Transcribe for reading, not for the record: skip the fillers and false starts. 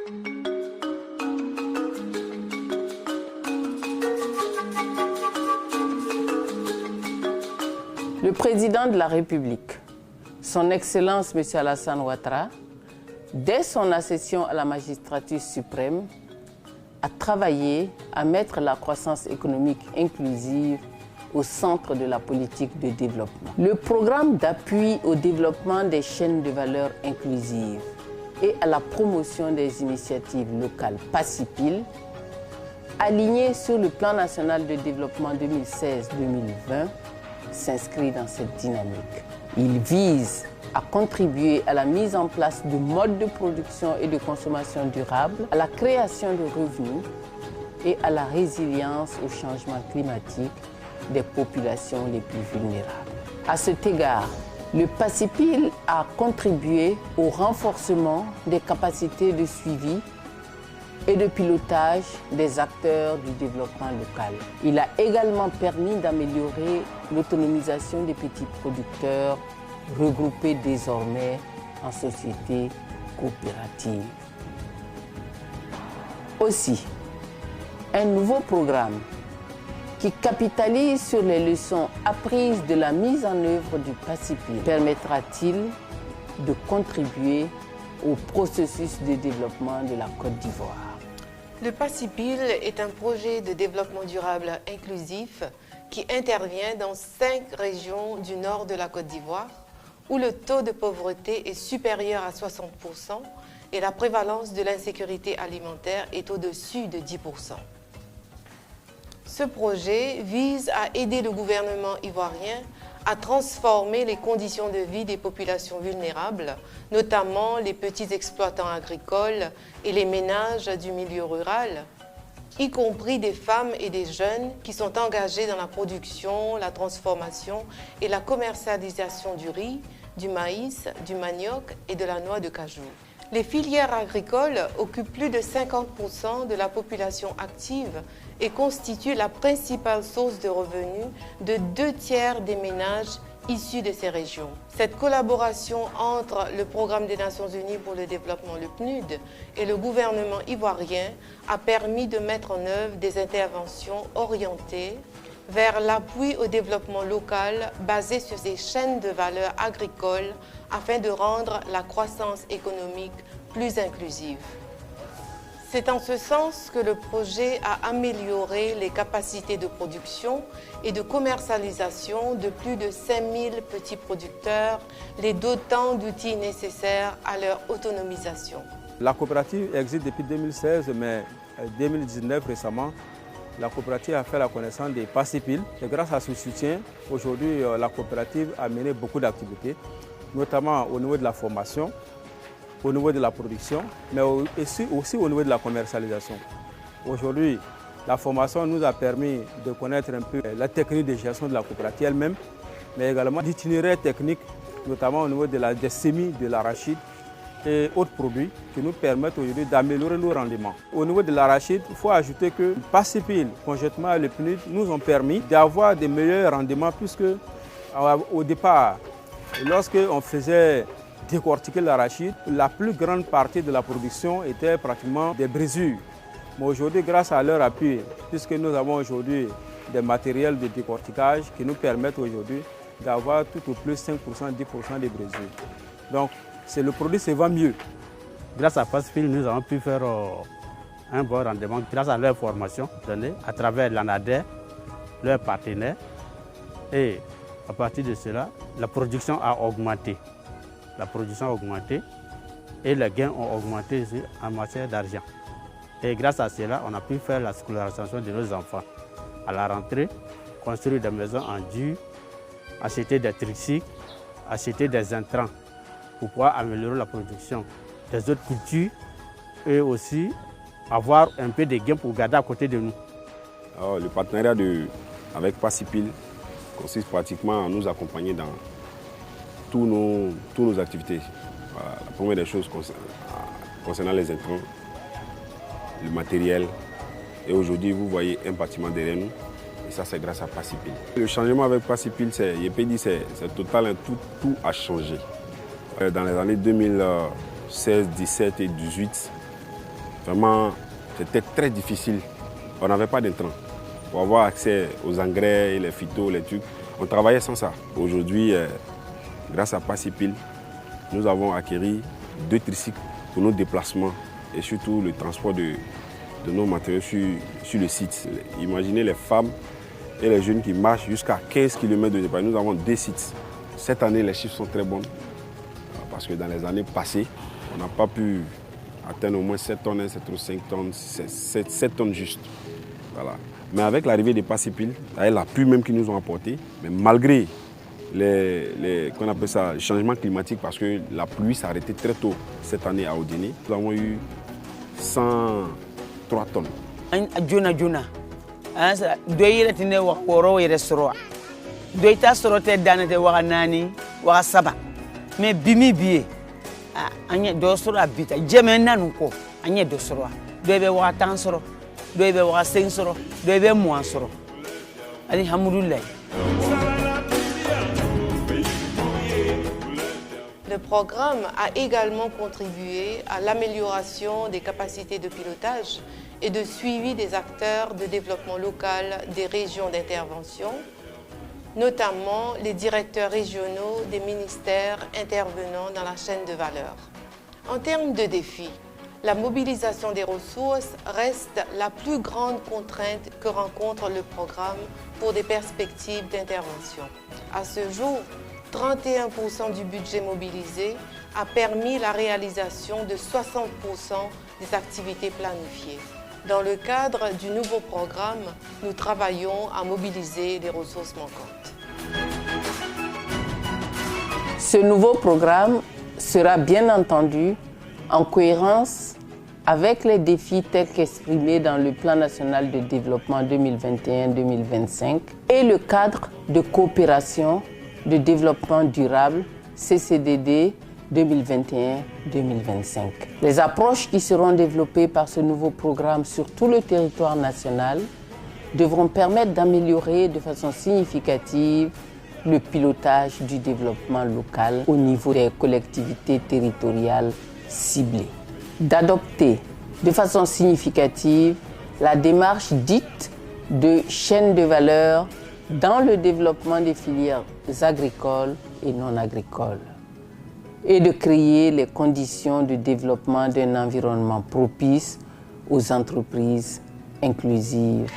Le président de la République, son Excellence M. Alassane Ouattara, dès son accession à la magistrature suprême, a travaillé à mettre la croissance économique inclusive au centre de la politique de développement. Le programme d'appui au développement des chaînes de valeur inclusives et à la promotion des initiatives locales PACIPIL, aligné sur le plan national de développement 2016-2020, s'inscrit dans cette dynamique. Il vise à contribuer à la mise en place de modes de production et de consommation durables, à la création de revenus et à la résilience au changement climatique des populations les plus vulnérables. À cet égard, le PACIPIL a contribué au renforcement des capacités de suivi et de pilotage des acteurs du développement local. Il a également permis d'améliorer l'autonomisation des petits producteurs regroupés désormais en sociétés coopératives. Aussi, un nouveau programme qui capitalise sur les leçons apprises de la mise en œuvre du PACIPIL permettra-t-il de contribuer au processus de développement de la Côte d'Ivoire? Le PACIPIL est un projet de développement durable inclusif qui intervient dans 5 régions du nord de la Côte d'Ivoire où le taux de pauvreté est supérieur à 60% et la prévalence de l'insécurité alimentaire est au-dessus de 10%. Ce projet vise à aider le gouvernement ivoirien à transformer les conditions de vie des populations vulnérables, notamment les petits exploitants agricoles et les ménages du milieu rural, y compris des femmes et des jeunes qui sont engagés dans la production, la transformation et la commercialisation du riz, du maïs, du manioc et de la noix de cajou. Les filières agricoles occupent plus de 50% de la population active et constituent la principale source de revenus de 2/3 des ménages issus de ces régions. Cette collaboration entre le Programme des Nations Unies pour le développement, le PNUD, et le gouvernement ivoirien a permis de mettre en œuvre des interventions orientées vers l'appui au développement local basé sur des chaînes de valeur agricoles afin de rendre la croissance économique plus inclusive. C'est en ce sens que le projet a amélioré les capacités de production et de commercialisation de plus de 5000 petits producteurs, les dotant d'outils nécessaires à leur autonomisation. La coopérative existe depuis 2016, mais 2019 récemment, la coopérative a fait la connaissance des PACIPIL. Et grâce à ce soutien, aujourd'hui, la coopérative a mené beaucoup d'activités, notamment au niveau de la formation, au niveau de la production, mais aussi au niveau de la commercialisation. Aujourd'hui, la formation nous a permis de connaître un peu la technique de gestion de la coopérative elle-même, mais également d'itinéraires techniques, notamment au niveau des semis, de l'arachide et autres produits qui nous permettent aujourd'hui d'améliorer nos rendements. Au niveau de l'arachide, il faut ajouter que PACIPIL, conjointement avec le PNUD, nous ont permis d'avoir des meilleurs rendements puisque au départ, lorsqu'on faisait décortiquer l'arachide, la plus grande partie de la production était pratiquement des brisures. Mais aujourd'hui, grâce à leur appui, puisque nous avons aujourd'hui des matériels de décortiquage qui nous permettent aujourd'hui d'avoir tout au plus 5%, 10% des brisures. Donc, le produit se vend mieux. Grâce à PACIPIL, nous avons pu faire un bon rendement grâce à leur formation donnée à travers l'ANADER, leurs partenaires. Et à partir de cela, la production a augmenté. La production a augmenté et les gains ont augmenté en matière d'argent. Et grâce à cela, on a pu faire la scolarisation de nos enfants. À la rentrée, construire des maisons en dur, acheter des tricycles, acheter des intrants pour pouvoir améliorer la production des autres cultures et aussi avoir un peu de gains pour garder à côté de nous. Alors, le partenariat avec PACIPIL consiste pratiquement à nous accompagner dans toutes nos activités. Voilà, la première des choses concernant les intrants, le matériel. Et aujourd'hui, vous voyez un bâtiment derrière nous. Et ça, c'est grâce à PACIPIL. Le changement avec PACIPIL, c'est total, tout a changé. Dans les années 2016, 17 et 18, Vraiment, c'était très difficile. On n'avait pas d'intrants. Pour avoir accès aux engrais, les phytos, les trucs, on travaillait sans ça. Aujourd'hui, grâce à Passipil, nous avons acquis 2 tricycles pour nos déplacements et surtout le transport de nos matériaux sur le site. Imaginez les femmes et les jeunes qui marchent jusqu'à 15 km de départ. Nous avons 2 sites. Cette année, les chiffres sont très bons parce que dans les années passées, on n'a pas pu atteindre au moins 7 tonnes, 5 tonnes, 7 tonnes juste. Voilà. Mais avec l'arrivée des Passipil, avec la pluie même qu'ils nous ont apporté, mais malgré les changements climatiques, parce que la pluie s'est arrêtée très tôt cette année à Odéné, nous avons eu 103 tonnes. Juna. Deux yɛrɛ wa wɔɔrɔ yɛrɛ sɔrɔ dɔ I t'a sɔrɔ tɛ dan tɛ waga 4 waga 7 mais bimi bi an ye dɔ sɔrɔ a bita jɛmɛ nanu kɔ an ye dɔ sɔrɔ dɔ bɛ waga 10 sɔrɔ dɔ bɛ waga 5 sɔrɔ dɔ bɛ 20 sɔrɔ alhamdulillah. Le programme a également contribué à l'amélioration des capacités de pilotage et de suivi des acteurs de développement local des régions d'intervention, notamment les directeurs régionaux des ministères intervenant dans la chaîne de valeur. En termes de défis, la mobilisation des ressources reste la plus grande contrainte que rencontre le programme pour des perspectives d'intervention. À ce jour, 31% du budget mobilisé a permis la réalisation de 60% des activités planifiées. Dans le cadre du nouveau programme, nous travaillons à mobiliser les ressources manquantes. Ce nouveau programme sera bien entendu en cohérence avec les défis tels qu'exprimés dans le Plan national de développement 2021-2025 et le cadre de coopération de développement durable CCDD 2021-2025. Les approches qui seront développées par ce nouveau programme sur tout le territoire national devront permettre d'améliorer de façon significative le pilotage du développement local au niveau des collectivités territoriales ciblées. D'adopter de façon significative la démarche dite de chaîne de valeur dans le développement des filières agricoles et non agricoles et de créer les conditions de développement d'un environnement propice aux entreprises inclusives